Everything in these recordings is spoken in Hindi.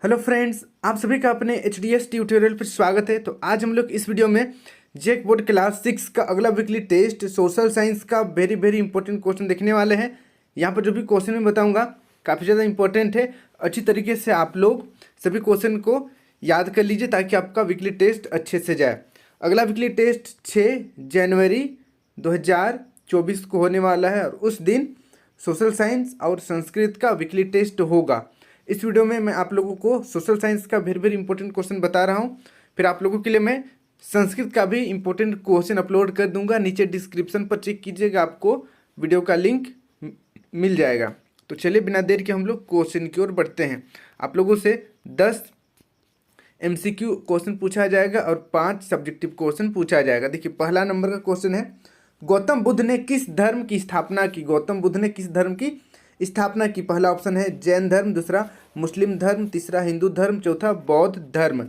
हेलो फ्रेंड्स, आप सभी का अपने एच डी एस ट्यूटोरियल पर स्वागत है। तो आज हम लोग इस वीडियो में जेक बोर्ड क्लास 6 का अगला वीकली टेस्ट सोशल साइंस का वेरी वेरी इंपॉर्टेंट क्वेश्चन देखने वाले हैं। यहाँ पर जो भी क्वेश्चन मैं बताऊंगा काफ़ी ज़्यादा इंपॉर्टेंट है। अच्छी तरीके से आप लोग सभी क्वेश्चन को याद कर लीजिए ताकि आपका वीकली टेस्ट अच्छे से जाए। अगला वीकली टेस्ट 6 जनवरी 2024 को होने वाला है और उस दिन सोशल साइंस और संस्कृत का वीकली टेस्ट होगा। इस वीडियो में मैं आप लोगों को सोशल साइंस का वेरी वेरी इंपॉर्टेंट क्वेश्चन बता रहा हूँ। फिर आप लोगों के लिए मैं संस्कृत का भी इंपॉर्टेंट क्वेश्चन अपलोड कर दूंगा। नीचे डिस्क्रिप्शन पर चेक कीजिएगा, आपको वीडियो का लिंक मिल जाएगा। तो चलिए बिना देर के हम लोग क्वेश्चन की ओर बढ़ते हैं। आप लोगों से 10 MCQ क्वेश्चन पूछा जाएगा और 5 सब्जेक्टिव क्वेश्चन पूछा जाएगा। देखिए, पहला नंबर का क्वेश्चन है, गौतम बुद्ध ने किस धर्म की स्थापना की? गौतम बुद्ध ने किस धर्म की स्थापना की? पहला ऑप्शन है जैन धर्म, दूसरा मुस्लिम धर्म, तीसरा हिंदू धर्म, चौथा बौद्ध धर्म।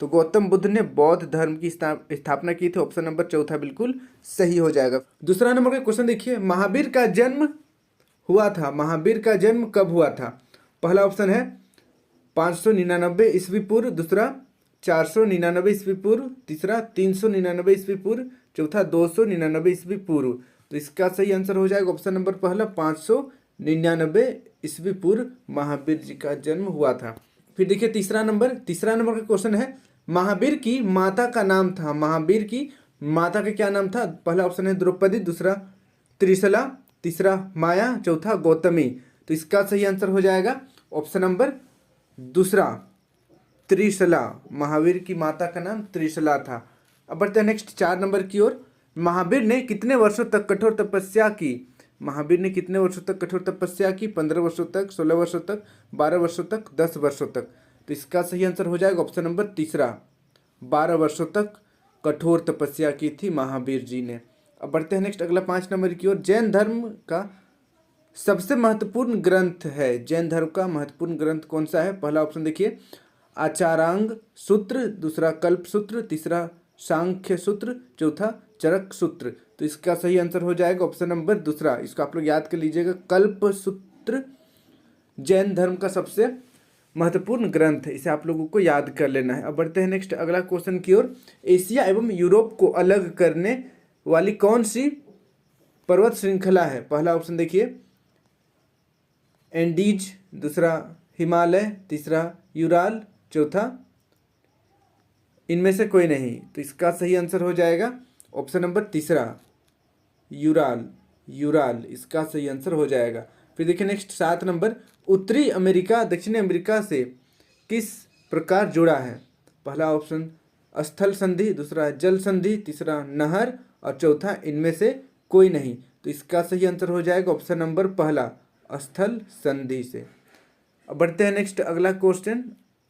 तो गौतम बुद्ध ने बौद्ध धर्म की स्थापना की थी। ऑप्शन नंबर चौथा बिल्कुल सही हो जाएगा। दूसरा नंबर का क्वेश्चन देखिए, महावीर का जन्म हुआ था। महावीर का जन्म कब हुआ था? पहला ऑप्शन है 599 ईस्वी पूर्व, दूसरा 499 ईस्वी पूर्व, तीसरा 399 ईस्वी पूर्व, चौथा 299 ईस्वी पूर्व। तो इसका सही आंसर हो जाएगा ऑप्शन नंबर पहला 599 ईस्वी पूर्व महावीर जी का जन्म हुआ था। फिर देखिए तीसरा नंबर का क्वेश्चन है, महावीर की माता का नाम था। महावीर की माता का क्या नाम था? पहला ऑप्शन है द्रौपदी, दूसरा त्रिशला, तीसरा माया, चौथा गौतमी। तो इसका सही आंसर हो जाएगा ऑप्शन नंबर दूसरा त्रिशला। महावीर की माता का नाम त्रिशला था। अब बढ़ते हैं नेक्स्ट 4 नंबर की ओर। महावीर ने कितने वर्षों तक कठोर तपस्या की? महावीर ने कितने वर्षों तक कठोर तपस्या की? 15 वर्षों तक, 16 वर्षों तक, 12 वर्षों तक, 10 वर्षों तक। तो इसका सही आंसर हो जाएगा ऑप्शन नंबर तीसरा, 12 वर्षों तक कठोर तपस्या की थी महावीर जी ने। अब बढ़ते हैं नेक्स्ट अगला 5 नंबर की ओर। जैन धर्म का सबसे महत्वपूर्ण ग्रंथ है। जैन धर्म का महत्वपूर्ण ग्रंथ कौन सा है? पहला ऑप्शन देखिए आचारांग सूत्र, दूसरा कल्प सूत्र, तीसरा सांख्य सूत्र, चौथा चरक सूत्र। तो इसका सही आंसर हो जाएगा ऑप्शन नंबर दूसरा। इसको आप लोग याद कर लीजिएगा, कल्प सूत्र जैन धर्म का सबसे महत्वपूर्ण ग्रंथ है। इसे आप लोगों को याद कर लेना है। अब बढ़ते हैं नेक्स्ट अगला क्वेश्चन की ओर। एशिया एवं यूरोप को अलग करने वाली कौन सी पर्वत श्रृंखला है? पहला ऑप्शन देखिए एंडीज, दूसरा हिमालय, तीसरा यूराल, चौथा इनमें से कोई नहीं। तो इसका सही आंसर हो जाएगा ऑप्शन नंबर तीसरा यूराल। यूराल इसका सही आंसर हो जाएगा। फिर देखिए नेक्स्ट 7 नंबर, उत्तरी अमेरिका दक्षिणी अमेरिका से किस प्रकार जुड़ा है? पहला ऑप्शन स्थल संधि, दूसरा जल संधि, तीसरा नहर और चौथा इनमें से कोई नहीं। तो इसका सही आंसर हो जाएगा ऑप्शन नंबर पहला स्थल संधि से। अब बढ़ते हैं नेक्स्ट अगला क्वेश्चन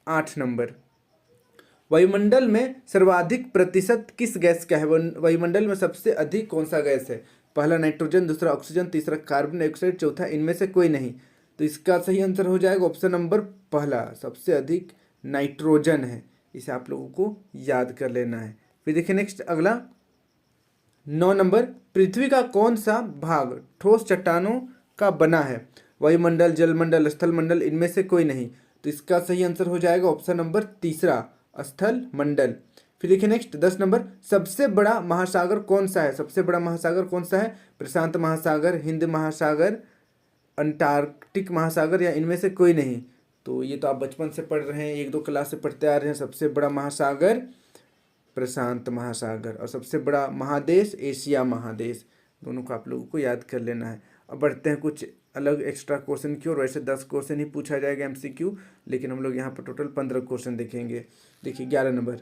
8 नंबर, वायुमंडल में सर्वाधिक प्रतिशत किस गैस का है? वायुमंडल में सबसे अधिक कौन सा गैस है? पहला नाइट्रोजन, दूसरा ऑक्सीजन, तीसरा कार्बन डाइऑक्साइड, चौथा इनमें से कोई नहीं। तो इसका सही आंसर हो जाएगा ऑप्शन नंबर पहला, सबसे अधिक नाइट्रोजन है। इसे आप लोगों को याद कर लेना है। फिर देखिए नेक्स्ट अगला 9 नंबर, पृथ्वी का कौन सा भाग ठोस चट्टानों का बना है? वायुमंडल, जलमंडल, स्थल मंडल, इनमें से कोई नहीं। तो इसका सही आंसर हो जाएगा ऑप्शन नंबर तीसरा स्थल मंडल। फिर देखिए नेक्स्ट 10 नंबर, सबसे बड़ा महासागर कौन सा है? सबसे बड़ा महासागर कौन सा है? प्रशांत महासागर, हिंद महासागर, अंटार्कटिक महासागर या इनमें से कोई नहीं। तो ये तो आप बचपन से पढ़ रहे हैं, 1-2 क्लास से पढ़ते आ रहे हैं। सबसे बड़ा महासागर प्रशांत महासागर और सबसे बड़ा महादेश एशिया महादेश। दोनों को आप लोगों को याद कर लेना है। अब बढ़ते हैं कुछ अलग एक्स्ट्रा क्वेश्चन की और वैसे 10 क्वेश्चन ही पूछा जाएगा MCQ, लेकिन हम लोग यहाँ पर टोटल 15 क्वेश्चन देखेंगे। देखिए 11 नंबर,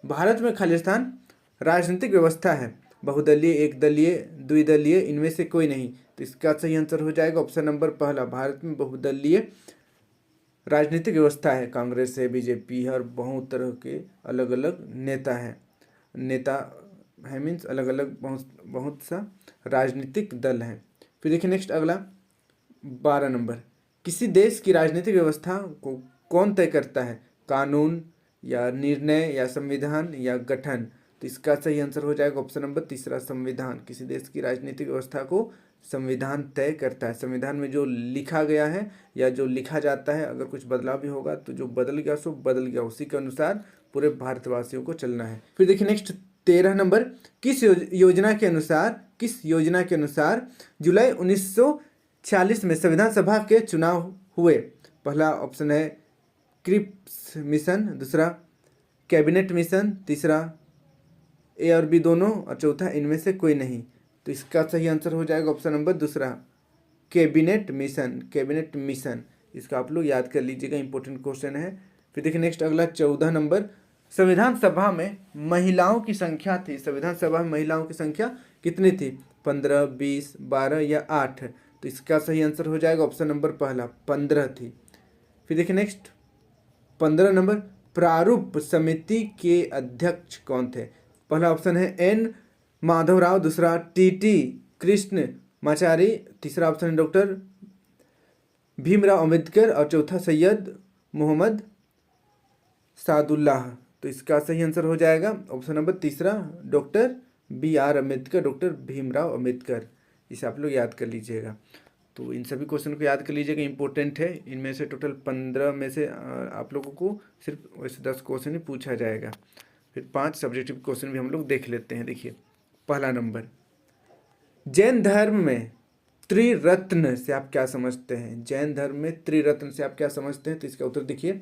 भारत में खालिस्तान राजनीतिक व्यवस्था है, बहुदलीय, एकदलीय, द्विदलीय, इनमें से कोई नहीं। तो इसका सही आंसर हो जाएगा ऑप्शन नंबर पहला, भारत में बहुदलीय राजनीतिक व्यवस्था है। कांग्रेस है, BJP है और बहुत तरह के अलग अलग नेता हैं। नेता है मीन्स अलग अलग बहुत सा राजनीतिक दल हैं। फिर देखिए नेक्स्ट अगला 12 नंबर, किसी देश की राजनीतिक व्यवस्था को कौन तय करता है? कानून या निर्णय या संविधान या गठन? तो इसका सही आंसर हो जाएगा ऑप्शन नंबर तीसरा संविधान। किसी देश की राजनीतिक व्यवस्था को संविधान तय करता है। संविधान में जो लिखा गया है या जो लिखा जाता है, अगर कुछ बदलाव भी होगा तो जो बदल गया सो बदल गया, उसी के अनुसार पूरे भारतवासियों को चलना है। फिर देखिए नेक्स्ट 13 नंबर, किस योजना के अनुसार जुलाई 1946 में संविधान सभा के चुनाव हुए? पहला ऑप्शन है क्रिप्स मिशन, दूसरा कैबिनेट मिशन, तीसरा ए और बी दोनों, और चौथा इनमें से कोई नहीं। तो इसका सही आंसर हो जाएगा ऑप्शन नंबर दूसरा, कैबिनेट मिशन। इसका आप लोग याद कर लीजिएगा, इंपॉर्टेंट क्वेश्चन है। फिर देखिए नेक्स्ट अगला 14 नंबर, संविधान सभा में महिलाओं की संख्या थी, संविधान सभा में महिलाओं की संख्या कितनी थी? 15, 20, 12 या 8? तो इसका सही आंसर हो जाएगा ऑप्शन नंबर पहला, 15 थी। फिर देखिए नेक्स्ट 15 नंबर, प्रारूप समिति के अध्यक्ष कौन थे? पहला ऑप्शन है एन माधवराव, दूसरा टी कृष्ण माचारी, तीसरा ऑप्शन है डॉक्टर भीमराव अंबेडकर, और चौथा सैयद मोहम्मद सादुल्लाह। तो इसका सही आंसर हो जाएगा ऑप्शन नंबर तीसरा, doctor BR Ambedkar, doctor Bhimrao Ambedkar. इसे आप लोग याद कर लीजिएगा। तो इन सभी क्वेश्चन को याद कर लीजिएगा, इंपॉर्टेंट है। इनमें से टोटल 15 में से आप लोगों को सिर्फ वैसे 10 क्वेश्चन ही पूछा जाएगा। फिर 5 सब्जेक्टिव क्वेश्चन भी हम लोग देख लेते हैं। देखिए पहला नंबर, जैन धर्म में त्रिरत्न से आप क्या समझते हैं? जैन धर्म में त्रिरत्न से आप क्या समझते हैं? तो इसका उत्तर देखिए,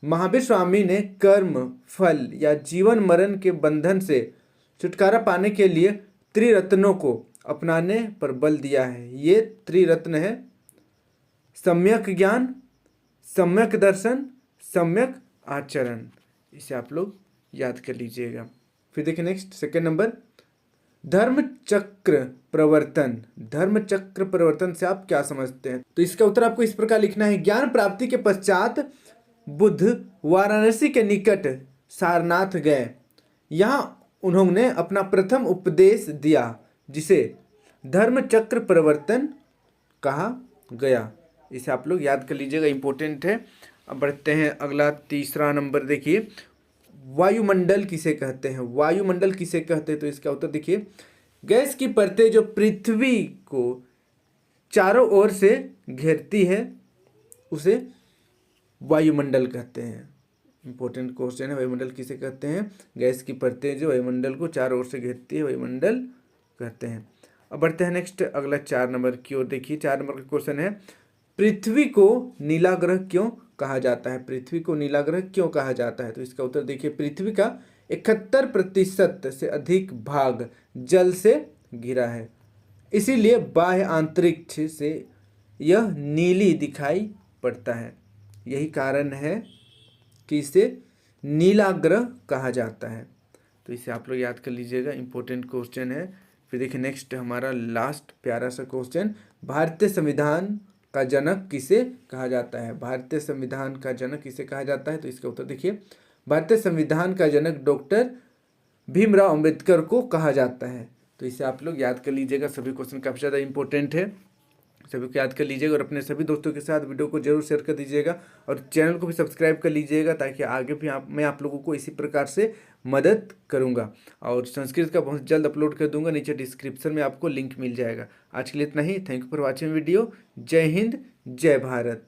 महावीर स्वामी ने कर्म, फल या जीवन मरण के बंधन से छुटकारा पाने के लिए त्रिरत्नों को अपनाने पर बल दिया है। ये त्रिरत्न है सम्यक ज्ञान, सम्यक दर्शन, सम्यक आचरण। इसे आप लोग याद कर लीजिएगा। फिर देखिए नेक्स्ट सेकंड नंबर, धर्म चक्र प्रवर्तन से आप क्या समझते हैं? तो इसका उत्तर आपको इस प्रकार लिखना है, ज्ञान प्राप्ति के पश्चात बुद्ध वाराणसी के निकट सारनाथ गए। यहाँ उन्होंने अपना प्रथम उपदेश दिया, जिसे धर्म चक्र प्रवर्तन कहा गया। इसे आप लोग याद कर लीजिएगा, इंपॉर्टेंट है। अब बढ़ते हैं अगला तीसरा नंबर, देखिए वायुमंडल किसे कहते हैं? वायुमंडल किसे कहते हैं? तो इसका उत्तर देखिए, गैस की परतें जो पृथ्वी को चारों ओर से घेरती है उसे वायुमंडल कहते हैं। इंपॉर्टेंट क्वेश्चन है, वायुमंडल किसे कहते हैं? गैस की परतें जो वायुमंडल को चारों ओर से घेरती है वायुमंडल कहते हैं। अब बढ़ते हैं नेक्स्ट अगला 4 नंबर की ओर। देखिए 4 नंबर का क्वेश्चन है, पृथ्वी को नीला ग्रह क्यों कहा जाता है? पृथ्वी को नीला ग्रह क्यों कहा जाता है? तो इसका उत्तर देखिए, पृथ्वी का 71% से अधिक भाग जल से घिरा है, इसीलिए बाह्य अंतरिक्ष से यह नीली दिखाई पड़ता है। यही कारण है कि इसे नीला ग्रह कहा जाता है। तो इसे आप लोग याद कर लीजिएगा, इंपॉर्टेंट क्वेश्चन है। फिर देखिए नेक्स्ट हमारा लास्ट प्यारा सा क्वेश्चन, भारतीय संविधान का जनक किसे कहा जाता है? भारतीय संविधान का जनक किसे कहा जाता है? तो इसका उत्तर देखिए, भारतीय संविधान का जनक डॉक्टर भीमराव अंबेडकर को कहा जाता है। तो इसे आप लोग याद कर लीजिएगा, सभी क्वेश्चन काफ़ी ज़्यादा इंपॉर्टेंट है, सभी को याद कर लीजिएगा। और अपने सभी दोस्तों के साथ वीडियो को जरूर शेयर कर दीजिएगा और चैनल को भी सब्सक्राइब कर लीजिएगा, ताकि आगे भी मैं आप लोगों को इसी प्रकार से मदद करूंगा। और संस्कृत का बहुत जल्द अपलोड कर दूंगा, नीचे डिस्क्रिप्शन में आपको लिंक मिल जाएगा। आज के लिए इतना ही। Thank you for watching video. जय हिंद, जय भारत।